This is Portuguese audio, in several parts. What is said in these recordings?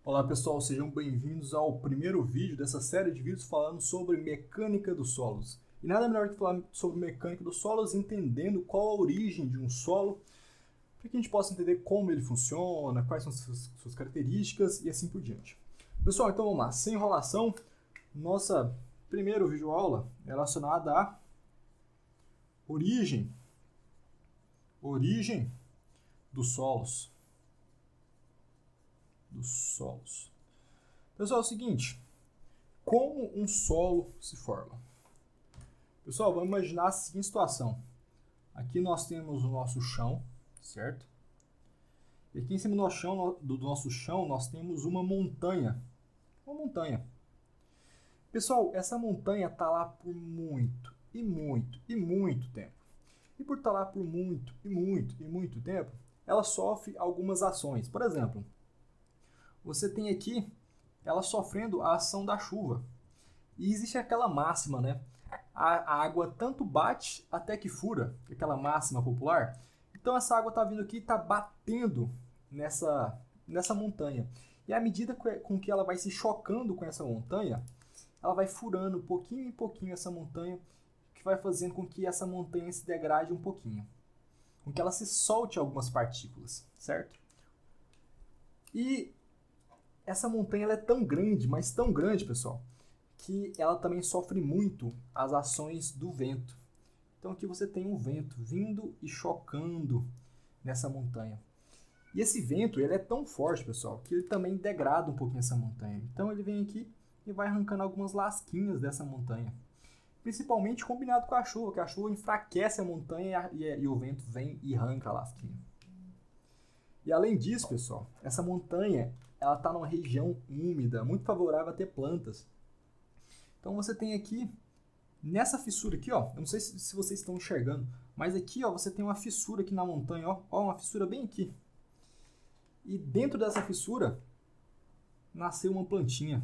Olá pessoal, sejam bem-vindos ao primeiro vídeo dessa série de vídeos falando sobre mecânica dos solos. E nada melhor que falar sobre mecânica dos solos entendendo qual a origem de um solo, para que a gente possa entender como ele funciona, quais são suas características e assim por diante. Pessoal, então vamos lá, sem enrolação, nossa primeiro vídeo aula é relacionada à origem dos solos. Pessoal, é o seguinte, como um solo se forma? Pessoal, vamos imaginar a seguinte situação. Aqui nós temos o nosso chão, certo? E aqui em cima do nosso chão nós temos uma montanha. Pessoal, essa montanha está lá por muito tempo. E por estar lá por muito tempo, ela sofre algumas ações. Por exemplo, você tem aqui ela sofrendo a ação da chuva. E existe aquela máxima, né? A água tanto bate até que fura, aquela máxima popular. Então essa água está vindo aqui e está batendo nessa montanha. E à medida com que ela vai se chocando com essa montanha, ela vai furando pouquinho em pouquinho essa montanha, que vai fazendo com que essa montanha se degrade um pouquinho. Com que ela se solte algumas partículas, certo? E essa montanha ela é tão grande, mas tão grande, pessoal, que ela também sofre muito as ações do vento. Então aqui você tem um vento vindo e chocando nessa montanha. E esse vento ele é tão forte, pessoal, que ele também degrada um pouquinho essa montanha. Então ele vem aqui e vai arrancando algumas lasquinhas dessa montanha. Principalmente combinado com a chuva, que a chuva enfraquece a montanha e o vento vem e arranca a lasquinha. E além disso, pessoal, essa montanha ela está numa região úmida, muito favorável a ter plantas. Então você tem aqui, nessa fissura aqui, ó, eu não sei se vocês estão enxergando, mas aqui ó, você tem uma fissura aqui na montanha, ó, uma fissura bem aqui. E dentro dessa fissura, nasceu uma plantinha.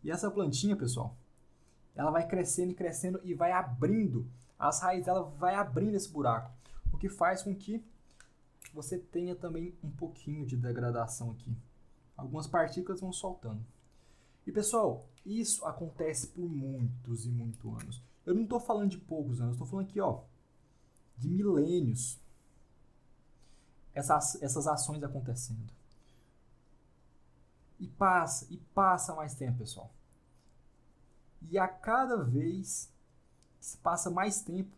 E essa plantinha, pessoal, ela vai crescendo e crescendo e vai abrindo, as raízes dela vai abrindo esse buraco, o que faz com que você tenha também um pouquinho de degradação aqui. Algumas partículas vão soltando. E pessoal, isso acontece por muitos e muitos anos. Eu não estou falando de poucos anos, estou falando aqui ó, de milênios. Essas ações acontecendo. E passa mais tempo, pessoal. E a cada vez que se passa mais tempo,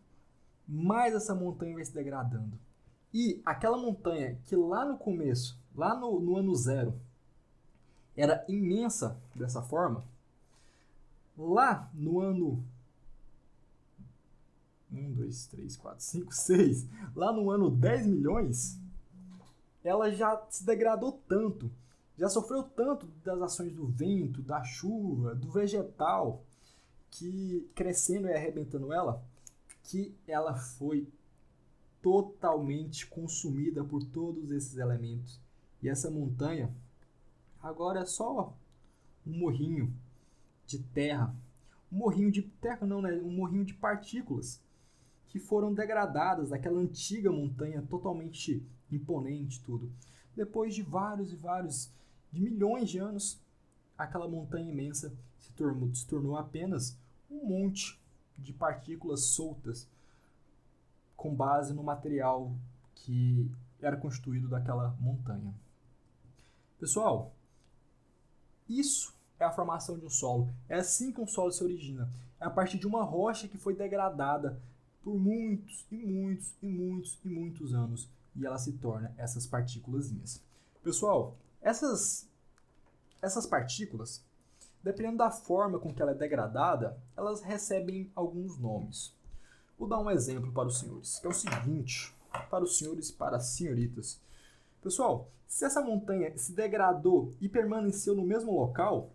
mais essa montanha vai se degradando. E aquela montanha que lá no começo, lá no ano zero, era imensa dessa forma, lá no ano 1, 2, 3, 4, 5, 6, lá no ano 10 milhões, ela já se degradou tanto, já sofreu tanto das ações do vento, da chuva, do vegetal, que crescendo e arrebentando ela, que ela foi totalmente consumida por todos esses elementos. E essa montanha agora é só um morrinho de terra. Um morrinho de terra não, né? Um morrinho de partículas que foram degradadas daquela antiga montanha totalmente imponente tudo. Depois de de milhões de anos, aquela montanha imensa se tornou apenas um monte de partículas soltas com base no material que era constituído daquela montanha. Pessoal, isso é a formação de um solo. É assim que um solo se origina. É a partir de uma rocha que foi degradada por muitos anos e ela se torna essas partículas. Pessoal, essas partículas, dependendo da forma com que ela é degradada, elas recebem alguns nomes. Vou dar um exemplo para os senhores, que é o seguinte, para os senhores e para as senhoritas. Pessoal, se essa montanha se degradou e permaneceu no mesmo local,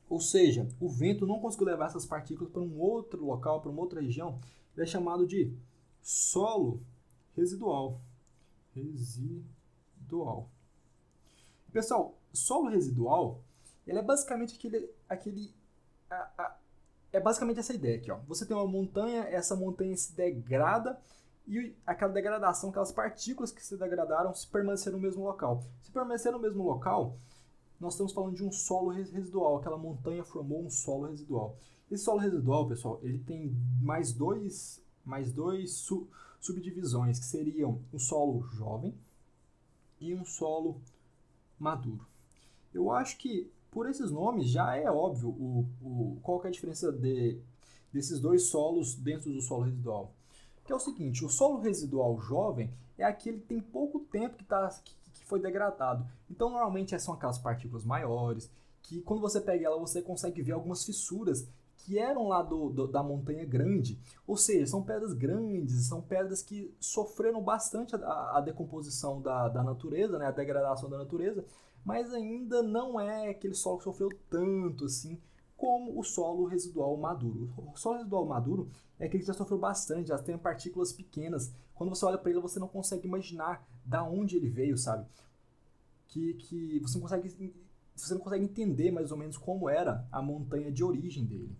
ou seja, o vento não conseguiu levar essas partículas para um outro local, para uma outra região, ele é chamado de solo residual. Pessoal, solo residual, ele é basicamente é basicamente essa ideia aqui, ó. Você tem uma montanha, essa montanha se degrada e aquela degradação, aquelas partículas que se degradaram, se permaneceram no mesmo local. Se permanecer no mesmo local, nós estamos falando de um solo residual, aquela montanha formou um solo residual. Esse solo residual, pessoal, ele tem mais dois subdivisões, que seriam um solo jovem e um solo maduro. Eu acho que, por esses nomes, já é óbvio qual que é a diferença desses dois solos dentro do solo residual. Que é o seguinte, o solo residual jovem é aquele que tem pouco tempo que foi degradado. Então, normalmente, são aquelas partículas maiores, que quando você pega ela, você consegue ver algumas fissuras que eram lá da montanha grande. Ou seja, são pedras grandes, são pedras que sofreram bastante a decomposição da natureza, né, a degradação da natureza, mas ainda não é aquele solo que sofreu tanto assim como o solo residual maduro. O solo residual maduro é aquele que já sofreu bastante, já tem partículas pequenas. Quando você olha para ele, você não consegue imaginar da onde ele veio, sabe? Que você não consegue entender mais ou menos como era a montanha de origem dele,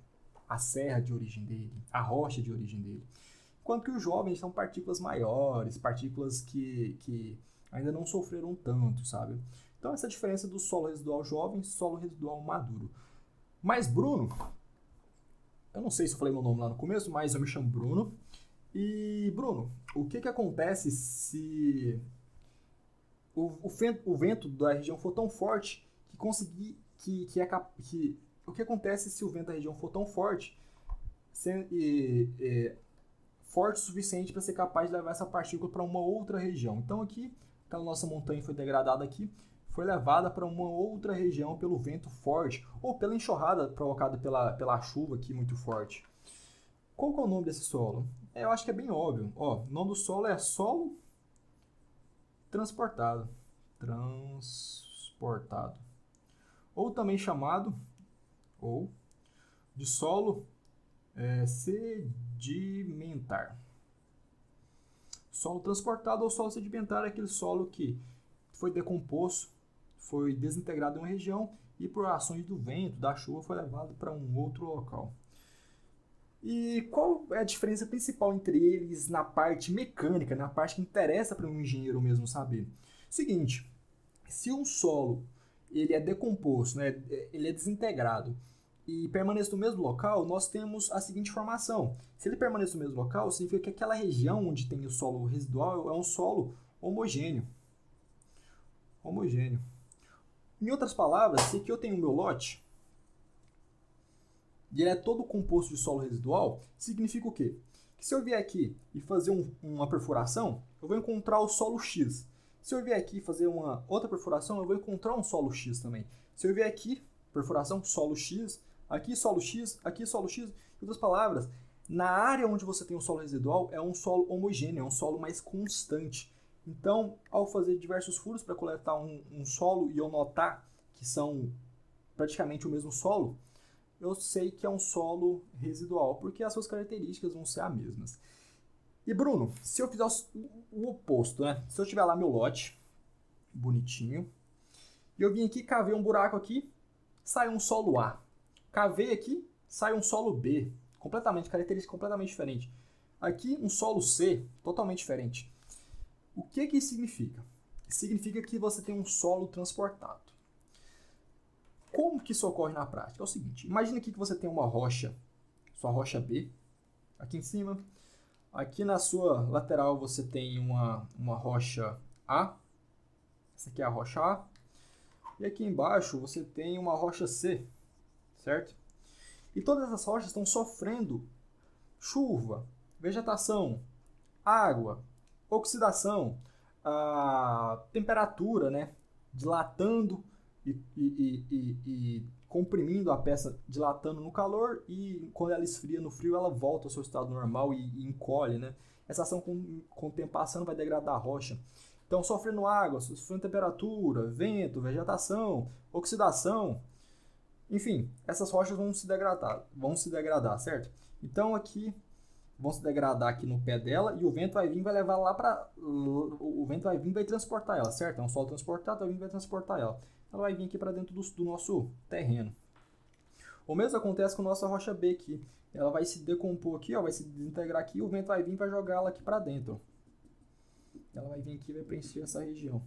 a serra de origem dele, a rocha de origem dele. Enquanto que os jovens são partículas maiores, partículas que ainda não sofreram tanto, sabe? Então essa é a diferença do solo residual jovem e solo residual maduro. Mas Bruno, eu não sei se eu falei meu nome lá no começo, mas eu me chamo Bruno. E Bruno, o que acontece se o vento da região for tão forte o que acontece se o vento da região for tão forte, forte o suficiente para ser capaz de levar essa partícula para uma outra região? Então aqui, aquela nossa montanha foi degradada aqui, foi levada para uma outra região pelo vento forte ou pela enxurrada provocada pela chuva aqui muito forte. Qual que é o nome desse solo? Eu acho que é bem óbvio. O nome do solo é solo transportado. Ou também chamado de solo sedimentar. Solo transportado ou solo sedimentar é aquele solo que foi decomposto, foi desintegrado em uma região e por ações do vento, da chuva, foi levado para um outro local. E qual é a diferença principal entre eles na parte mecânica, na parte que interessa para um engenheiro mesmo saber? Seguinte, se um solo ele é decomposto, né, ele é desintegrado e permanece no mesmo local, nós temos a seguinte informação. Se ele permanece no mesmo local, significa que aquela região onde tem o solo residual é um solo homogêneo. Em outras palavras, se aqui eu tenho o meu lote, e ele é todo composto de solo residual, significa o quê? Que se eu vier aqui e fazer uma perfuração, eu vou encontrar o solo X. Se eu vier aqui e fazer uma outra perfuração, eu vou encontrar um solo X também. Se eu vier aqui, perfuração, solo X, aqui solo X, aqui solo X. Em outras palavras, na área onde você tem o solo residual, é um solo homogêneo, é um solo mais constante. Então, ao fazer diversos furos para coletar um solo e eu notar que são praticamente o mesmo solo, eu sei que é um solo residual, porque as suas características vão ser as mesmas. E Bruno, se eu fizer o oposto, né? Se eu tiver lá meu lote, bonitinho, e eu vim aqui, cavei um buraco aqui, sai um solo A. Cavei aqui, sai um solo B, característica completamente diferente. Aqui um solo C, totalmente diferente. O que isso significa? Significa que você tem um solo transportado. Como que isso ocorre na prática? É o seguinte, imagina aqui que você tem uma rocha, sua rocha B, aqui em cima. Aqui na sua lateral você tem uma rocha A, essa aqui é a rocha A. E aqui embaixo você tem uma rocha C, certo? E todas essas rochas estão sofrendo chuva, vegetação, água, oxidação, a temperatura, né, dilatando e comprimindo a peça, dilatando no calor, e quando ela esfria no frio, ela volta ao seu estado normal e encolhe, né? Essa ação com o tempo passando vai degradar a rocha. Então, sofrendo água, sofrendo temperatura, vento, vegetação, oxidação, enfim, essas rochas vão se degradar, certo? Então, aqui vão se degradar aqui no pé dela e o vento vai vir e vai levar lá para... O vento vai vir e vai transportar ela, certo? É um solo transportado, vai vir e vai transportar ela. Ela vai vir aqui para dentro do nosso terreno. O mesmo acontece com a nossa rocha B aqui. Ela vai se decompor aqui, ó, vai se desintegrar aqui, o vento vai vir e vai jogar ela aqui para dentro. Ela vai vir aqui e vai preencher essa região.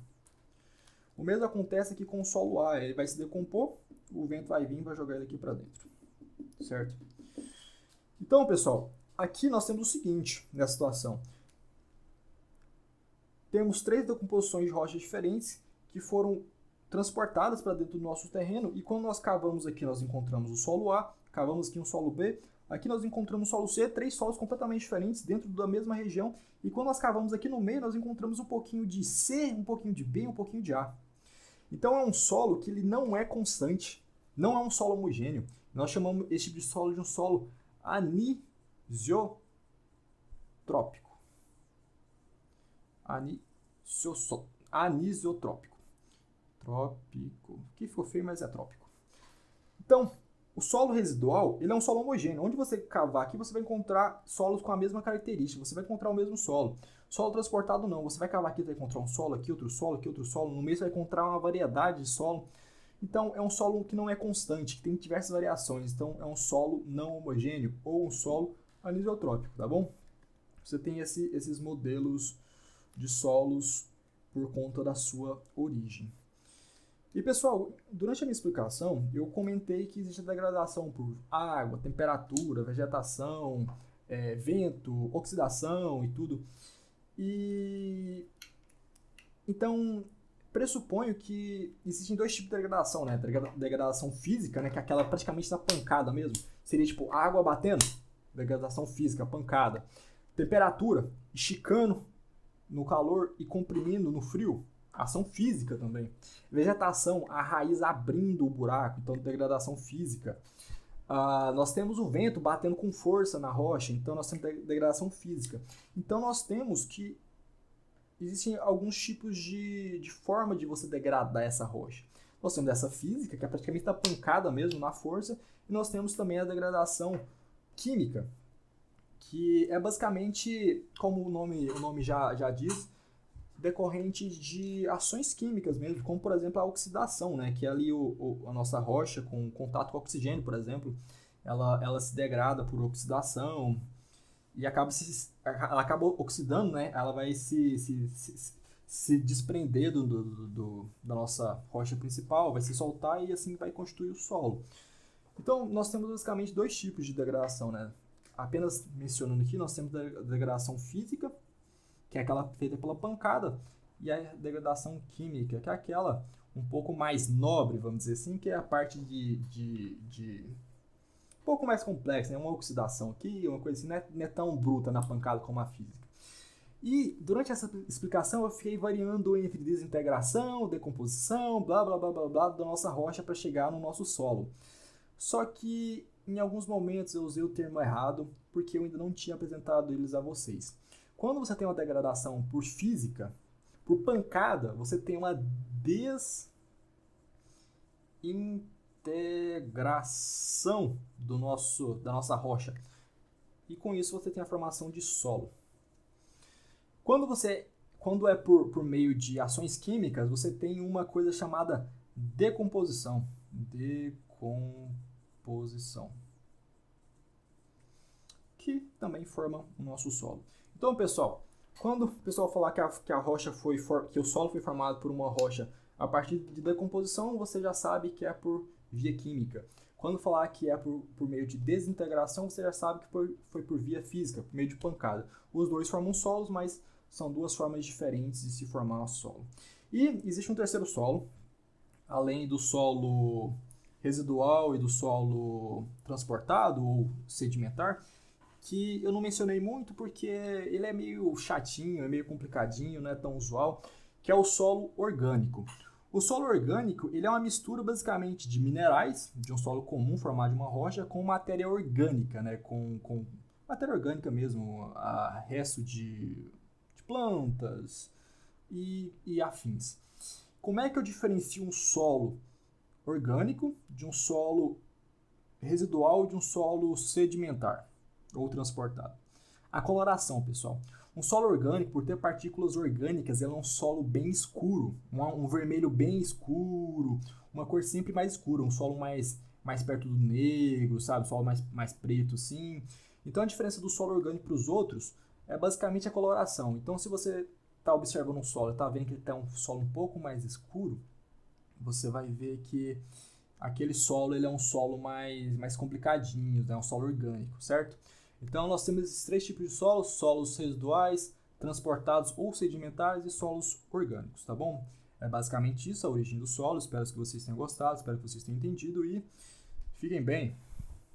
O mesmo acontece aqui com o solo A. Ele vai se decompor, o vento vai vir e vai jogar ele aqui para dentro. Certo? Então, pessoal, aqui nós temos o seguinte nessa situação. Temos 3 decomposições de rochas diferentes que foram transportadas para dentro do nosso terreno, e quando nós cavamos aqui, nós encontramos o solo A, cavamos aqui um solo B, aqui nós encontramos o solo C, 3 solos completamente diferentes dentro da mesma região, e quando nós cavamos aqui no meio, nós encontramos um pouquinho de C, um pouquinho de B, um pouquinho de A. Então é um solo que ele não é constante, não é um solo homogêneo. Nós chamamos esse tipo de solo de um solo anisotrópico. Anisotrópico. Trópico. Aqui ficou feio, mas é trópico. Então, o solo residual, ele é um solo homogêneo. Onde você cavar aqui, você vai encontrar solos com a mesma característica. Você vai encontrar o mesmo solo. Solo transportado não. Você vai cavar aqui, vai encontrar um solo, aqui outro solo, aqui outro solo. No meio você vai encontrar uma variedade de solo. Então, é um solo que não é constante, que tem diversas variações. Então, é um solo não homogêneo ou um solo anisotrópico, tá bom? Você tem esses modelos de solos por conta da sua origem. E, pessoal, durante a minha explicação, eu comentei que existe a degradação por água, temperatura, vegetação, vento, oxidação e tudo. E então, pressuponho que existem 2 tipos de degradação, né? Degradação física, né? Que é aquela praticamente da pancada mesmo. Seria tipo água batendo, degradação física, pancada. Temperatura, esticando no calor e comprimindo no frio, ação física também. Vegetação, a raiz abrindo o buraco, então degradação física. Nós temos o vento batendo com força na rocha, então nós temos degradação física. Então nós temos que existem alguns tipos de forma de você degradar essa rocha. Nós temos essa física, que é praticamente da pancada mesmo, na força, e nós temos também a degradação química, que é basicamente, como o nome já diz, decorrente de ações químicas mesmo, como por exemplo a oxidação, né? Que é ali a nossa rocha com contato com oxigênio, por exemplo, ela se degrada por oxidação e ela acaba oxidando, né? Ela vai se desprender da nossa rocha principal, vai se soltar e assim vai constituir o solo. Então nós temos basicamente 2 tipos de degradação, né? Apenas mencionando aqui, nós temos a degradação física, que é aquela feita pela pancada, e a degradação química, que é aquela um pouco mais nobre, vamos dizer assim, que é a parte um pouco mais complexa, né? Uma oxidação aqui, uma coisa assim, não é tão bruta na pancada como a física. E durante essa explicação eu fiquei variando entre desintegração, decomposição, blá blá blá blá blá da nossa rocha para chegar no nosso solo. Só que em alguns momentos eu usei o termo errado, porque eu ainda não tinha apresentado eles a vocês. Quando você tem uma degradação por física, por pancada, você tem uma desintegração da nossa rocha. E com isso você tem a formação de solo. Quando é por meio de ações químicas, você tem uma coisa chamada decomposição. Que também forma o nosso solo. Então, pessoal, quando o pessoal falar que o solo foi formado por uma rocha a partir de decomposição, você já sabe que é por via química. Quando falar que é por meio de desintegração, você já sabe que foi por via física, por meio de pancada. Os dois formam solos, mas são 2 formas diferentes de se formar um solo. E existe um terceiro solo, além do solo residual e do solo transportado ou sedimentar, que eu não mencionei muito porque ele é meio chatinho, é meio complicadinho, não é tão usual, que é o solo orgânico. O solo orgânico ele é uma mistura basicamente de minerais, de um solo comum formado de uma rocha, com matéria orgânica, né? com matéria orgânica mesmo, resto de plantas e afins. Como é que eu diferencio um solo orgânico de um solo residual de um solo sedimentar ou transportado? A coloração, pessoal. Um solo orgânico, por ter partículas orgânicas, ele é um solo bem escuro, um vermelho bem escuro, uma cor sempre mais escura, um solo mais mais perto do negro, sabe? Solo mais preto, assim. Então, a diferença do solo orgânico para os outros é basicamente a coloração. Então, se você está observando um solo e está vendo que ele tem um solo um pouco mais escuro, você vai ver que aquele solo ele é um solo mais complicadinho, né? Um solo orgânico, certo? Então, nós temos esses 3 tipos de solos: solos residuais, transportados ou sedimentares e solos orgânicos, tá bom? É basicamente isso a origem do solo. Espero que vocês tenham gostado, espero que vocês tenham entendido e fiquem bem.